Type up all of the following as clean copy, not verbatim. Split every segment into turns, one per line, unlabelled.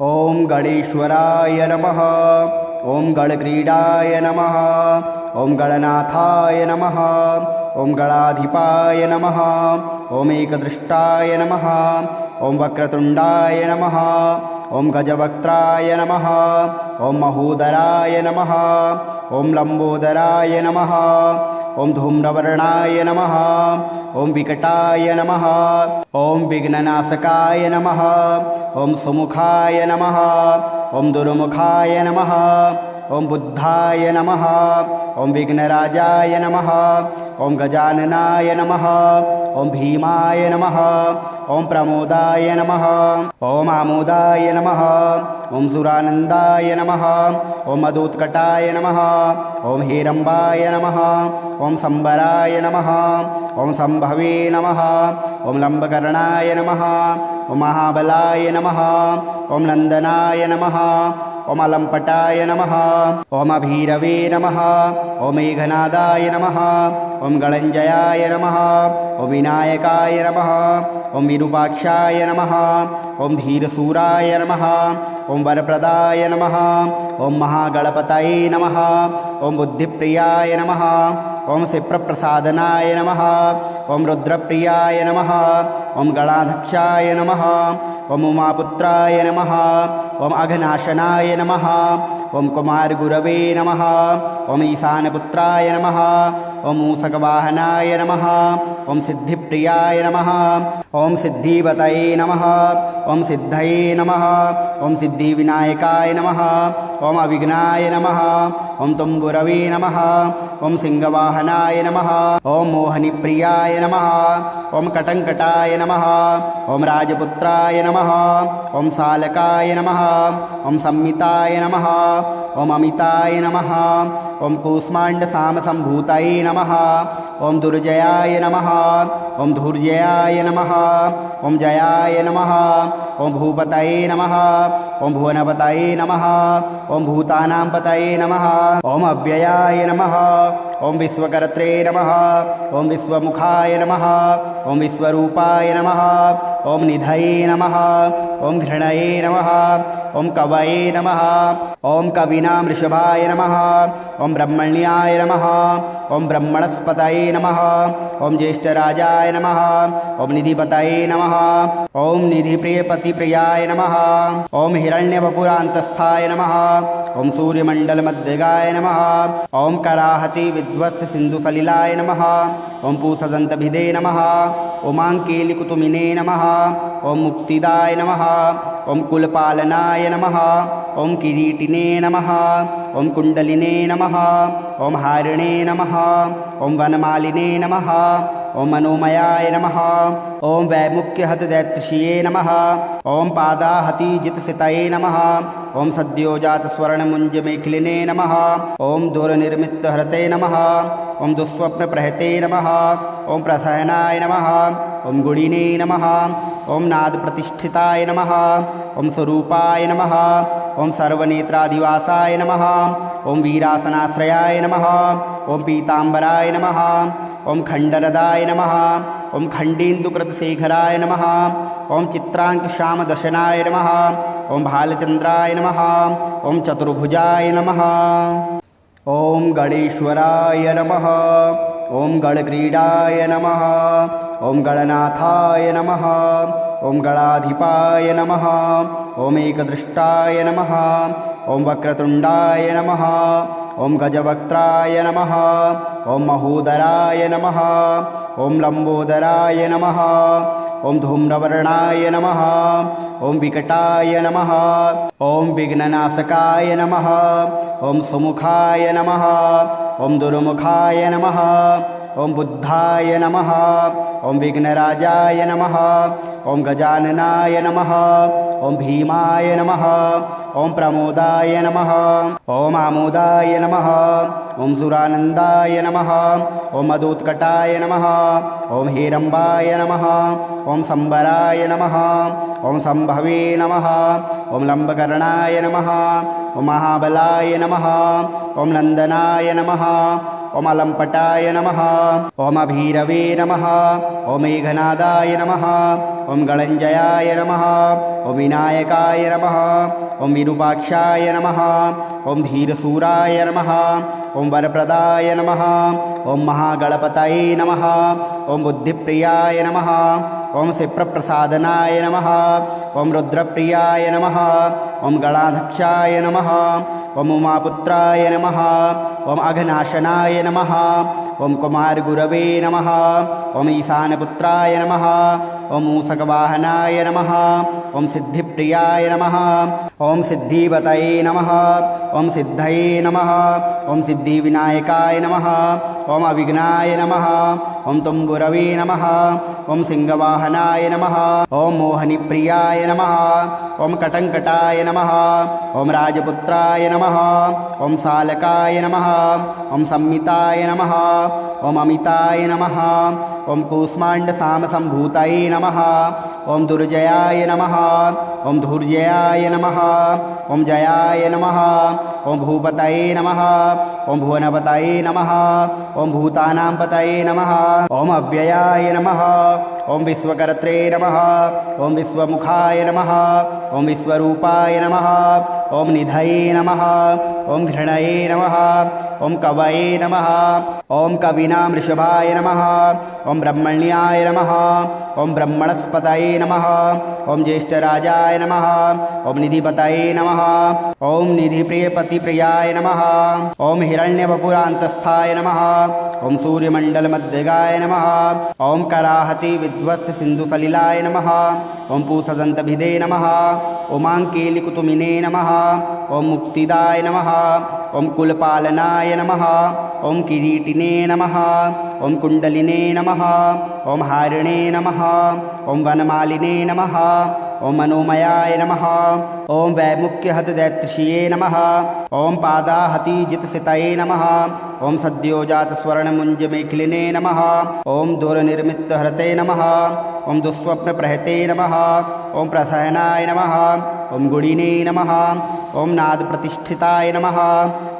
ओम गणेश्वराय नमः। ओम गणक्रीडाय नमः। ओम गणनाथाय नमः। ओम गणाधिपाय नमः। ओम एकदृष्टाय नमः। ओम वक्रतुंडाय नमः। ओम गजवक्त्राय नमः। ओम महोदराय नमः। ओम लंबोदराय नमः। ओम धूम्रवर्णाय नमः। ओम विकटाय नमः। ओम विघ्ननाशकाय नमः। ओम सुमुखाय नमः। ओम दुर्मुखाय नमः। ओम बुद्धाय नमः। ओम विघ्नराजाय नमः। ओम गजाननाय नमः। ओम भीमाय नमः। ओम प्रमोदाय नमः। ओम आमोदाय नमः। ओम सुरानंदाय नमः। ओम मदोत्कटाय नमः। ओम हेरंबाय नमः। ओम संबराय नमः। ओम संभवे नमः। ओम लंबकर्णाय नमः। ओम महाबलाय नमः। ओम नंदनाय नमः। ओम अलंपटाय नमः। ओम अभीरवे नमः। ओम मेघनादाय नमः। ओम गणंजयाय नमः। ओम विनायकाय नमः। ओम विरूपाक्षाय नमः। ओम धीरसूराय नमः। ओम वरप्रदाय नमः। ओम महागणपतये नमः। ओम बुद्धिप्रियाय नमः। ओम शिप्रप्रसादनाय नमः। ओम रुद्रप्रियाय नमः। ओम गणाध्यक्षाय नमः। ओम उमापुत्राय नमः। ओम अघनाशनाय नमः। ओम कुमारगुरवे नमः। ओम ईशानपुत्राय नमः। ओम मूषकवाहनाय नमः। ओम सिद्धिप्रियाय नमः। ओम सिद्धिवतये नमः। ओम सिद्धये नमः। ओम सिद्धिविनायकाय नमः। ओम अविघ्नाय नमः। ओम तुम्बुरवे नमः। ओम सिंहवाहनाय नमः। ओम मोहनीप्रियाय नमः। ओम कटंकटाय नमः। ओम राजपुत्राय नमः। ओम सालकाय नमः। ओम संमिताय नमः। ओम अमिताय नमः। ओम कूष्माण्डसामसंभूतये नमः। ओम दुर्जयाय नमः। ओम धूर्जयाय नमः। ओम जयाय नमः। ओम भूपतये नमः। ओम भुवनपतये नमः। ओम भूतानां पतये नमः। ओम अव्ययाय नमः। ओम विश्वकर्त्रे नमः। ओम विश्वमुखाय नमः। ओम विश्वरूपाय नमः। ओम निधये नमः। ओम घृणये नमः। ओम कवये नमः। ओम कवीनां ऋषभाय नमः। ओम ब्रह्मण्याय नमः। ओम ब्रह्मणस्पतये नमः। ओम ज्येष्ठराजाय नमः। ओम निधिपतये नमः। ओम निधिप्रियपतिप्रियाय नमः। ओम हिरण्यवपुरान्तस्थाय नमः। ओम सूर्यमण्डलमध्यगाय नमः। ओम कराहति विध्वस्त सिन्धुसलिलाय नमः। ओम पूषदन्तभिदे नमः। ओमाङ्केलिकुतुमिने नमः। ओम मुक्तिदाय नमः। ओम कुलपालनाय नमः। ओम किरीटिने नमः। ओम कुण्डलिने नमः। ओम हारिणे नमः। ओम वनमालिने नमः। ओम मनोमयाय नमः। ओम वैमुख्यहतदैत्यश्रिये नमः। ओम पादाहतिजितसितये नमः। ओम सद्योजातस्वर्णमुञ्जमेखिलिने नमः। ओम दूरनिर्मितहरते नमः। ओम दुःस्वप्नप्रहते नमः। ओम प्रसहनाय नमः। ओम गुणिने नमः। ओम नादप्रतिष्ठिताय नमः। ओम स्वरूपाय नमः। ओम सर्वनेत्राधिवासाय नमः। ओम वीरासनाश्रयाय नमः। ओम पीताम्बराय नमः। ओम खण्डरदाय नमः। ओम खण्डेन्दुकृतशेखराय नमः। ओम चित्राङ्कश्यामदशनाय नमः। ओम भालचन्द्राय नमः। ओम चतुर्भुजाय नमः। ओम गणेश्वराय नमः। ओम गणक्रीडाय नमः। ओम गणनाथाय नमः। ओम गणाधिपाय नमः। ओम एकदृष्टाय नमः। ओम वक्रतुंडाय नमः। ओम गजवक्त्राय नमः। ओम महोदराय नमः। ओम लंबोदराय नमः। ओम धूम्रवर्णाय नमः। ओम विकटाय नमः। ओम विघ्ननाशकाय नमः। ओम सुमुखाय नमः। ओम दुर्मुखाय नमः। ओम बुद्धाय नमः। ओम विघ्नराजाय नमः। ओम गजाननाय नमः। ओम भीमाय नमः। ओम प्रमोदाय नमः। ओम आमोदाय नमः। ओम सुरानंदाय नमः। ओम मदोत्कटाय नमः। ओम हेरंबाय नमः। ओम संबराय नमः। ओम संभवे नमः। ओम लंबकर्णाय नमः। ओम महाबलाय नमः। ओम नंदनाय नमः। ओम अलंपटाय नमः। ओम अभीरवे नमः। ओम मेघनादाय नमः। ओम गणंजयाय नमः। ओम विनायकाय नमः, ओम विरूपाक्षाय नमः, ओम धीरसूराय नमः, ओम वरप्रदाय नमः, ओम महागणपतये नमः, ओम बुद्धिप्रियाय नमः, ओम सिप्रप्रसादनाय नमः, ओम रुद्रप्रियाय नमः, ओम गणाध्यक्षाय नमः, ओम उमापुत्राय नमः, ओम अघनाशनाय नमः, ओम कुमारगुरवे नमः, ओम ईशानपुत्राय नमः, ओम मूषकवाहनाय नमः, ओम सिद्धिप्रियाय नमः, ओम सिद्धिवतये नमः, ओम सिद्धये नमः, ओम सिद्धिविनायकाय नमः, ओम अविघ्नाय नमः, ओम तुम्बुरवे नमः, ओम सिंहवाहनाय नमः, ओम मोहनीप्रियाय नमः, ओम कटंकटाय नमः, ओम राजपुत्राय नमः, ओम सालकाय नमः, ओम संमिताय नमः, ओम अमिताय नमः, ओम कूष्माण्डसामसम्भूतये नमः, ओम दुर्जयाय नमः, ओम धूर्जयाय नमः, ओम जयाय नमः, ओम भूपतये नमः, ओम भुवनपतये नमः, ओम भूतानां पतये नमः, ओम अव्ययाय नमः, ओम विश्वकर्त्रे नमः, ओम विश्वमुखाय नमः, ओम विश्वरूपाय नमः, ओम निधये नमः, ओम घृणये नमः, ओम कवये नमः, ओम कवीनां ऋषभाय नमः, ओम ब्रह्मण्याय नमः, ओम ब्रह्मणस्पतये नमः, ओम ज्येष्ठराजाय नमः, ओम निधिपतये नमः, ओम निधिप्रियपतिप्रियाय नमः, ओम हिरण्यवपुरान्तस्थाय नमः, ओम सूर्यमण्डलमध्यगाय नमः, ओम कराहति विध्वस्तसिन्धुसलिलाय नमः, ओम पूषदन्तभिदे नमः, ओमाङ्केलिकुतुमिने नमः, ओम मुक्तिदाय नमः, ओम कुलपालनाय नमः, ओम किरीटिने नमः, ओम कुण्डलिने नमः, ओम हारिणे नमः, ओम वनमालिने नमः, ओम मनोमयाय नमः, ओम वैमुख्यहतदैत्यश्रिये नमः, ओम पादाहतिजितसितये नमः, ओम सद्योजातस्वर्णमुञ्जमेखिलिने नमः, ओम दूरनिर्मितहरते नमः, ओम दुःस्वप्नप्रहते नमः, ओम प्रसहनाय नमः, ओम गुणिने नमः, ओम नादप्रतिष्ठिताय नमः,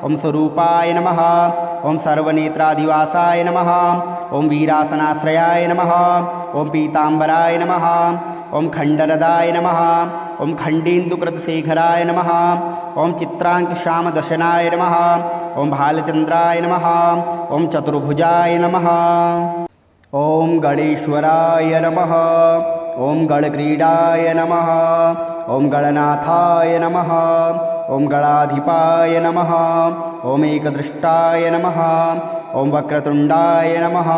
ओम स्वरूपाय नमः, ओम सर्वनेत्राधिवासाय नमः, ओम वीरासनाश्रयाय नमः, ओम पीताम्बराय नमः, ओम खण्डरदाय नमः, ओम खण्डेन्दुकृतशेखराय नमः, ओम चित्राङ्कश्यामदशनाय नमः, ओम भालचन्द्राय नमः, ओम चतुर्भुजाय नमः, ओम गणेश्वराय नमः, ओम गणक्रीडाय नमः, ओम गणनाथाय नमः, ओम गणाधिपाय नमः, ओम एकदृष्टाय नमः, ओम वक्रतुण्डाय नमः,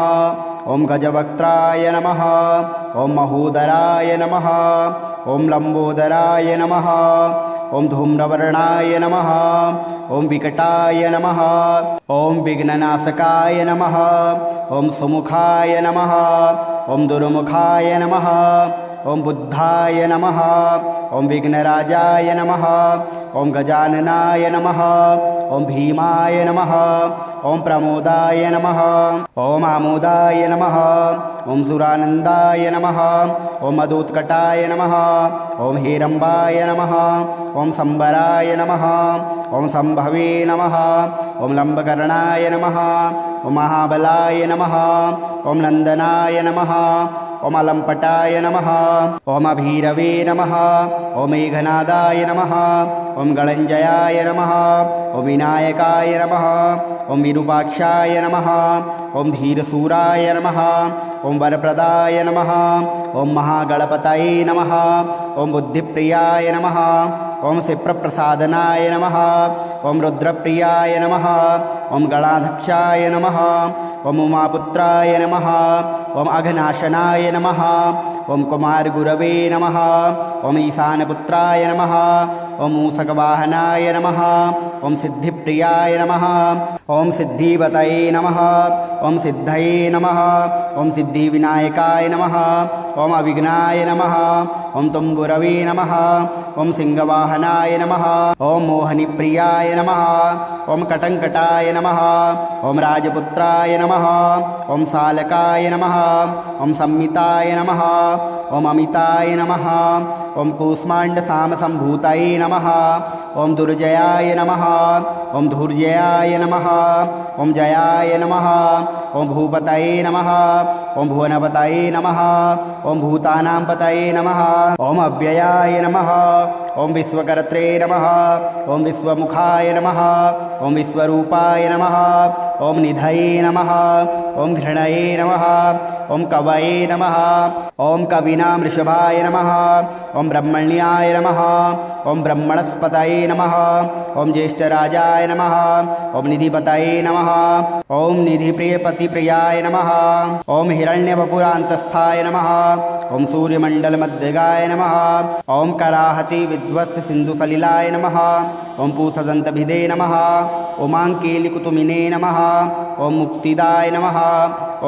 ओम गजवक्त्राय नमः, ओम महोदराय नमः, ओम लंबोदराय नमः, ओम धूम्रवर्णाय नमः, ओम विकटाय नमः, ओम विघ्ननाशकाय नमः, ओम सुमुखाय नमः, ओम दुर्मुखाय नमः, ओम बुद्धाय नमः, ओम विघ्नराजाय नमः, ओम गजाननाय नमः, ओम भीमाय नमः, ओम प्रमोदाय नमः, ओम आमोदाय नमः, ओम सुरानन्दाय नमः, ओम मदोत्कटाय नमः, ओम हेरम्बाय नमः, ओम संबराय नमः, ओम संभवे नमः, ओम लंबकर्णाय नमः, ओम महाबलाय नमः, ओम नंदनाय नमः, ओम अलंपटाय नमः, ओम अभीरवे नमः, ओम मेघनादाय नमः, ओम गणञ्जयाय नमः, ओम विनायकाय नमः, ओम विरूपाक्षाय नमः, ओम धीरसूराय नमः, ओम वरप्रदाय नमः, ओम महागणपतये नमः, ओम बुद्धिप्रियाय नमः, ओम सिप्रप्रसादनाय नमः, ओम रुद्रप्रियाय नमः, ओम गणाध्यक्षाय नमः, ओम उमापुत्राय नमः, ओम अघनाशनाय नमः, ओम कुमारगुरवे नमः, ओम ईशानपुत्राय नमः, ओम मूषकवाहनाय नमः, ओम सिद्धिप्रियाय नमः, ओम सिद्धिवतये नमः, ओम सिद्धये नमः, ओम सिद्धिविनायकाय नमः, ओम अविघ्नाय नमः, ओम तुम्बुरवे नमः, ओम सिंहवाहनाय नमः, ओम मोहनीप्रियाय नमः, ओम कटंकटाय नमः, ओम राजपुत्राय नमः, ओम सालकाय नमः, ओम संमिताय नमः, ओम अमिताय नमः, ओम कूष्माण्डसामसम्भूतये नमः ओम दुर्जयाय नमः ओम धूर्जयाय नमः ओम जयाय नमः ओम भूपतये नमः ओम भुवनपतये नमः ओम भूतानां पतये नमः ओम अव्ययाय नमः ओम विश्वकर्त्रे नमः ओम विश्वमुखाय नमः ओम विश्वरूपाय नमः ओम निधये नमः ओम घृणये नमः ओम कवये नमः ओम कविनां ऋषभाय नमः ओम ब्रह्मण्याय नमः ओम ब्रह्मणस्पतये नमः ओम ज्येष्ठराजाय नमः ओम निधिपतये नमः ओम निधिप्रियपतिप्रियाय नमः ओम हिरण्यवपुरान्तस्थाय नमः ओम सूर्यमण्डलमध्यगाय नमः ओम कराहति विध्वस्त सिन्धुसलिलाय नमः ओम पूषदन्तभिदे नमः ओमाङ्केलिकुतुमिने नमः ओम मुक्तिदाय नमः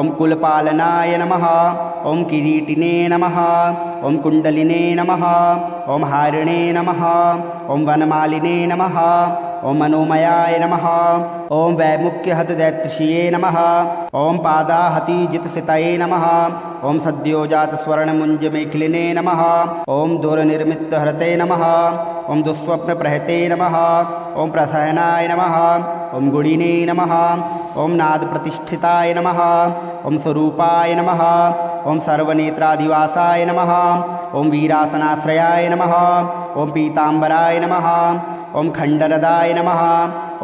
ओम कुलपालनाय नमः ओम किरीटिने नमः ओम कुण्डलिने नमः ओम हारिणे नमः ओम वनमालिने नमः ओम मनोमयाय नमः ओम वैमुख्यहतदैत्यश्रिये नमः ओम पादाहतिजितसितये नमः ओम सद्योजातस्वर्णमुञ्जमेखिलिने नमः ओम दुर्निर्मितहरते नमः ओम दुःस्वप्नप्रहते नमः ओम प्रसहनाय नमः ओम गुणिने नमः ओम नादप्रतिष्ठिताय नमः ओम स्वरूपाय नमः ओम सर्वनेत्राधिवासाय नमः ओम वीरासनाश्रयाय नमः ओम पीताम्बराय नमः ओम खण्डरदाय नमः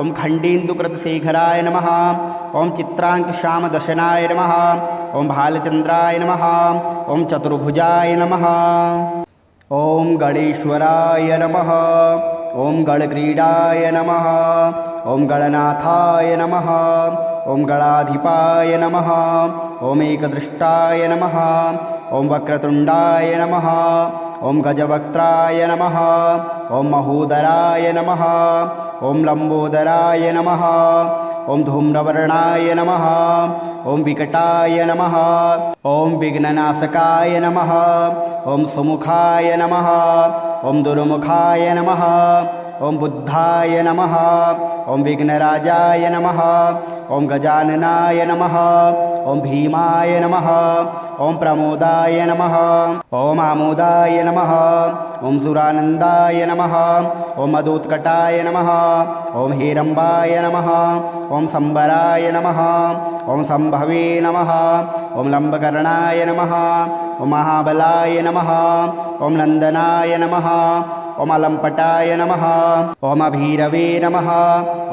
ओम खण्डेन्दुकृतशेखराय नमः ओम चित्राङ्कश्यामदशनाय नमः ओम भालचन्द्राय नमः ओम चतुर्भुजाय नमः ओम गणेश्वराय नमः ओम गणक्रीडाय नमः ओम गणनाथाय नमः ओम गणाधिपाय नमः ओम एकदृष्टाय नमः ओम वक्रतुण्डाय नमः ओम गजवक्त्राय नमः ओम महोदराय नमः ओम लंबोदराय नमः ओम धूम्रवर्णाय नमः ओम विकटाय नमः ओम विघ्ननाशकाय नमः ओम सुमुखाय नमः ओम दुर्मुखाय नमः ओम बुद्धाय नमः ओम विघ्नराजाय नमः ओम गजाननाय नमः ओम भीमाय नमः ओम प्रमोदाय नमः ओम आमोदाय नमः ओम सुरानन्दाय नमः ओम मदोत्कटाय नमः ओम हेरम्बाय नमः ओम संबराय नमः ओम संभवे नमः ओम लंबकर्णाय नमः ओम महाबलाय नमः ओम नंदनाय नमः ओम अलंपटाय नमः ओम अभीरवे नमः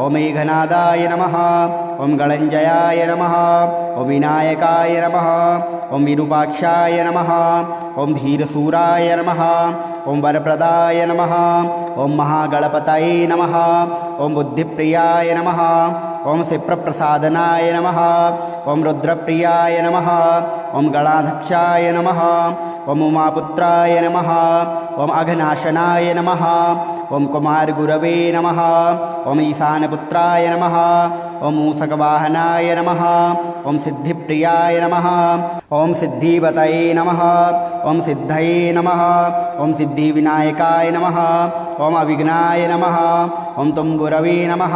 ओम मेघनादाय नमः ओम गणञ्जयाय नमः ओम विनायकाय नमः ओम विरूपाक्षाय नमः ओम धीरशूराय नमः ओम वरप्रदाय नमः ओम महागणपतये नमः ओम बुद्धिप्रियाय नमः ओम शिप्रप्रसादनाय नमः ओम रुद्रप्रियाय नमः ओम गणाध्यक्षाय नमः ओम उमापुत्राय नमः ओम अघनाशनाय नमः ओम कुमारगुरवे नमः ओम ईशानपुत्राय नमः ओम मूषकवाहनाय नमः ओम सिद्धिप्रियाय नमः ओम सिद्धिपतये नमः ओम सिद्धये नमः ओम सिद्धिविनायकाय नमः ओम अविघ्नाय नमः ओम तुम्बुरवे नमः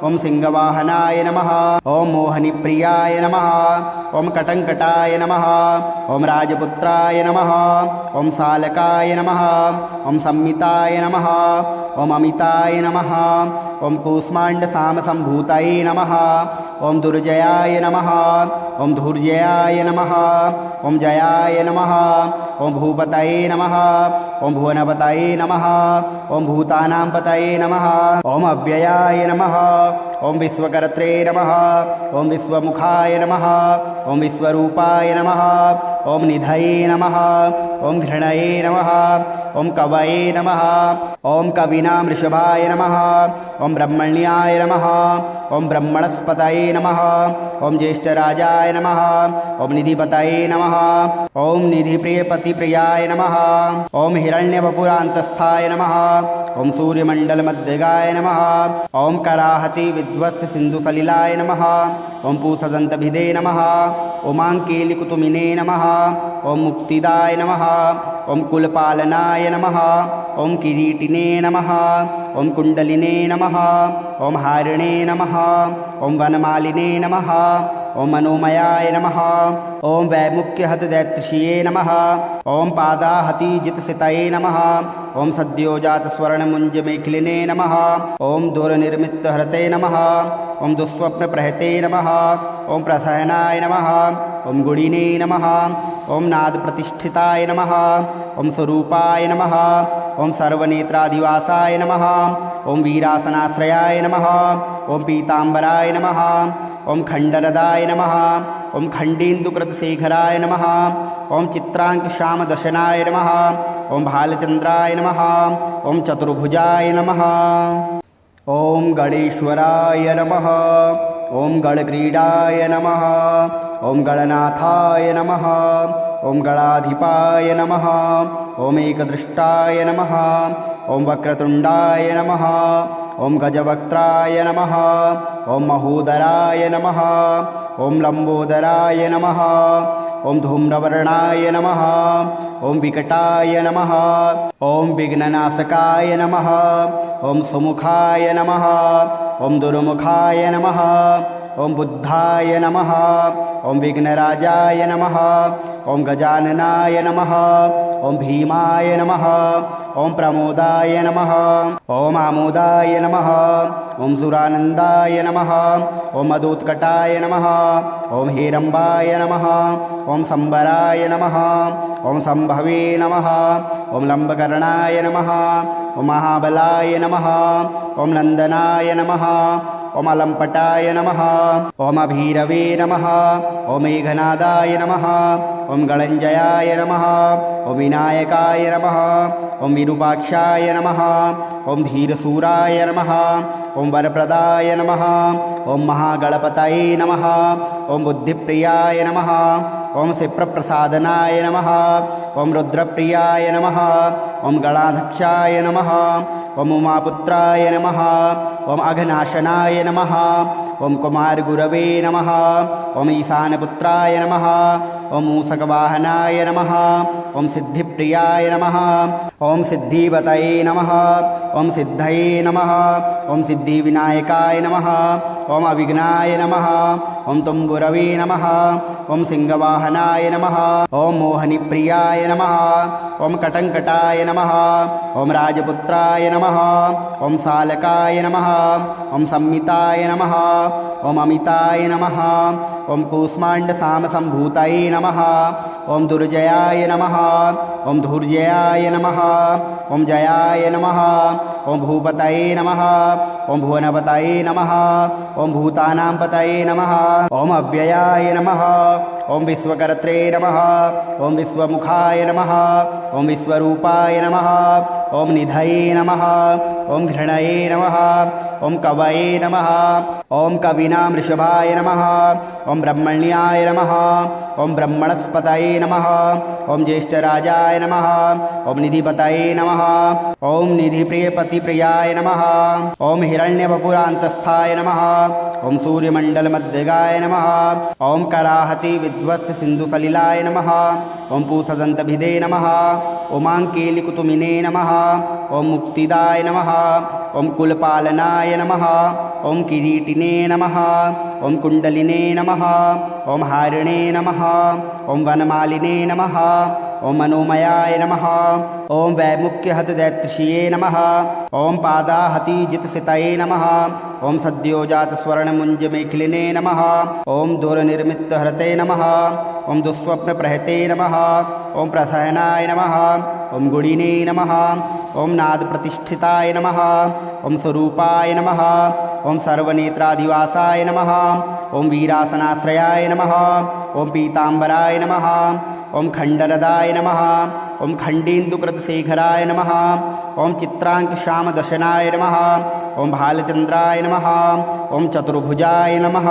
ओम सिंहवाहनाय नमः ओम मोहनीप्रियाय नमः ओम कटंकटाय नमः ओम राजपुत्राय नमः ओम सालकाय नमः ओम संमिताय नमः ओम अमिताय नमः ओम कूष्माण्डसामसम्भूतये नमः ओम दुर्जयाय नमः ओम धूर्जयाय नमः ओम जयाय नमः ओम भूपतये नमः ओम भुवनपतये नमः ओम भूतानां पतये नमः ओम अव्ययाय नमः ओम विश्वकर्त्रे नमः ओम विश्वमुखाय नमः ओम विश्वरूपाय नमः ओम निधये नमः ओम घृणये नमः ओम कवये नमः ओम कविनां ऋषभाय नमः ओम ब्रह्मण्याय नमः ओम ब्रह्मणस्पतये नमः ओम ज्येष्ठराजाय नमः ओम निधिपतये नमः ओम निधिप्रियपतिप्रियाय नमः ओम हिरण्यवपुरान्तस्थाय नमः ओम सूर्यमण्डलमध्यगाय नमः ओम कराहति विध्वस्त सिन्धुसलिलाय नमः ओम पूषदन्तभिदे नमः ओमाङ्केलिकुतुमिने नमः ओम मुक्तिदाय नमः ओम कुलपालनाय नमः ओम किरीटिने नमः ओम कुण्डलिने नमः ओम हारिणे नमः ओम वनमालिने नमः ॐ मनोमयाय नमः। ॐ वैमुख्यहतदैत्यश्रिये नमः। ॐ पादाहतिजितसितये नमः। ॐ सद्योजातस्वर्णमुञ्जमेखिलिने नमः। ॐ दूरनिर्मितहरते नमः। ॐ दुःस्वप्नप्रहते नमः। ॐ प्रसहनाय नमः। ॐ गुणिने नमः। ॐ नादप्रतिष्ठिताय नमः। ॐ स्वरूपाय नमः। ॐ सर्वनेत्राधिवासाय नमः। ॐ वीरासनाश्रयाय नमः। ॐ पीताम्बराय नमः। ॐ खण्डरदाय नमः। ॐ खण्डेन्दुकृतशेखराय नमः। ॐ चित्राङ्कश्यामदशनाय नमः। ॐ भालचन्द्राय नमः। ॐ चतुर्भुजाय नमः। ॐ गणेश्वराय नमः। ॐ गणक्रीडाय नमः। ॐ गणनाथाय नमः। ॐ गणाधिपाय नमः। ॐ एकदृष्टाय नमः। ॐ वक्रतुण्डाय नमः। ॐ गजवक्त्राय नमः। ॐ महोदराय नमः। ॐ लम्बोदराय नमः। ॐ धूम्रवर्णाय नमः। ॐ विकटाय नमः। ॐ विघ्ननाशकाय नमः। ॐ सुमुखाय नमः। ॐ दुर्मुखाय नमः। ॐ बुद्धाय नमः। ॐ विघ्नराजाय नमः। ॐ गजाननाय नमः। ॐ भीमाय नमः। ॐ प्रमोदाय नमः। ॐ आमोदाय नमः। ॐ सुरानन्दाय नमः। ॐ मदोत्कटाय नमः। ॐ हेरम्बाय नमः। ॐ सम्बराय नमः। ॐ सम्भवे नमः। ॐ लम्बकर्णाय नमः। ॐ महाबलाय नमः। ॐ नन्दनाय नमः। ॐ अलम्पटाय नमः। ॐ अभीरवे नमः। ॐ मेघनादाय नमः। ॐ गणञ्जयाय नमः। ॐ विनायकाय नमः। ॐ विरूपाक्षाय नमः। ॐ धीरसूराय नमः। ॐ वरप्रदाय नमः। ॐ महागणपतये नमः। ॐ बुद्धिप्रियाय नमः। ॐ शिप्रप्रसादनाय नमः। ॐ रुद्रप्रियाय नमः। ॐ गणाध्यक्षाय नमः। ॐ उमापुत्राय नमः। ॐ अघनाशनाय नमः। ॐ कुमारगुरवे नमः। ॐ ईशानपुत्राय नमः। ॐ मूषकवाहनाय नमः। ॐ सिद्धिप्रियाय नमः। ॐ सिद्धिपतये नमः। ॐ सिद्धये नमः। ॐ सिद्धिविनायकाय नमः। ॐ अविघ्नाय नमः। ॐ तुम्बुरवे नमः। ॐ सिंहवाहनाय नमः। ॐ मोहनीप्रियाय नमः। ॐ कटङ्कटाय नमः। ॐ राजपुत्राय नमः। ॐ सालकाय नमः। ॐ संमिताय नमः। ॐ अमिताय नमः। ॐ कूष्माण्डसामसम्भूतये नमः। ॐ दुर्जयाय नमः। ॐ धूर्जयाय नमः। ॐ जयाय नमः। ॐ भूपतये नमः। ॐ भुवनपतये नमः। ॐ भूतानां पतये नमः। ॐ अव्ययाय नमः। ॐ विश्वकर्त्रे नमः। ॐ विश्वमुखाय नमः। ॐ विश्वरूपाय नमः। ॐ निधये नमः। ॐ घृणये नमः। ॐ कवये नमः। ॐ कवीनां ऋषभाय नमः। ॐ ब्रह्मण्याय नमः। ॐ ब्रह्मणस्पतये नमः। ॐ ज्येष्ठराजाय नमः। ॐ निधिपतये नमः। ॐ निधिप्रियपतिप्रियाय नमः। ॐ हिरण्यवपुरान्तस्थाय नमः। ॐ सूर्यमण्डलमध्यगाय नमः। ॐ कराहति विध्वस्तसिन्धुसलिलाय नमः। ॐ पूषदन्तभिदे नमः। ॐ नमः। ॐ मुक्तिदाय नमः। ॐ कुलपालनाय नमः। ॐ किरीटिने नमः। ॐ कुण्डलिने नमः। ॐ हारिणे नमः। ॐ वनमालिने नमः। ॐ मनोमयाय नमः। ॐ वैमुख्यहतदैत्यश्रिये नमः। ॐ पादाहतिजितसितये नमः। ॐ सद्योजातस्वर्णमुञ्जमेखिलिने नमः। ॐ दूरनिर्मितहरते नमः। ॐ दुःस्वप्नप्रहते नमः। ॐ प्रसहनाय नमः। ॐ गुणिने नमः। ॐ नादप्रतिष्ठिताय नमः। ॐ स्वरूपाय नमः। ॐ सर्वनेत्राधिवासाय नमः। ॐ वीरासनाश्रयाय नमः। ॐ पीताम्बराय नमः। ॐ खण्डरदाय नमः। ॐ खण्डेन्दुकृतशेखराय नमः। ॐ चित्राङ्कश्यामदशनाय नमः। ॐ भालचन्द्राय नमः। ॐ चतुर्भुजाय नमः।